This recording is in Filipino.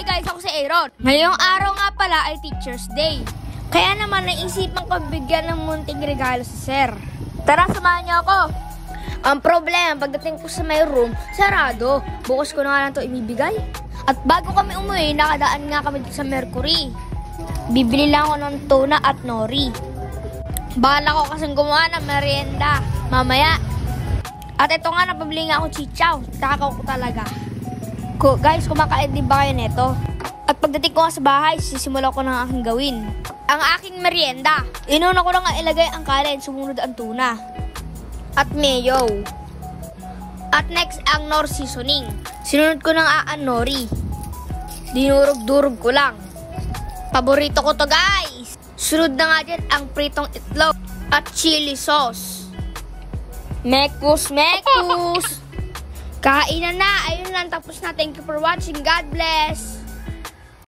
Hi guys, ako si Aaron. Ngayong araw nga pala ay Teacher's Day. Kaya naman naisipan ko bigyan ng munting regalo si Sir. Tara, samahan niyo ako. Ang problema, pagdating ko sa may room, sarado. Bukas ko na nga lang ito ibibigay. At bago kami umuwi, nakadaan nga kami sa Mercury. Bibili lang ako ng tuna at nori. Bahala ko kasing gumawa ng merienda mamaya. At ito nga, napabili nga ako chichaw. Takaw ko talaga. Guys, kumakain din ba kayo neto? At pagdating ko nga sa bahay, sisimulan ko ng aking gawin. Ang aking merienda. Inuna ko na nga ilagay ang kanin, sumunod ang tuna. At mayo. At next, ang nor seasoning. Sinunod ko ng ang nori. Dinurog-durog ko lang. Paborito ko to, guys. Sunod na nga dyan ang pritong itlog at chili sauce. Mekus. Kainan na. Ayun lang, tapos na. Thank you for watching. God bless.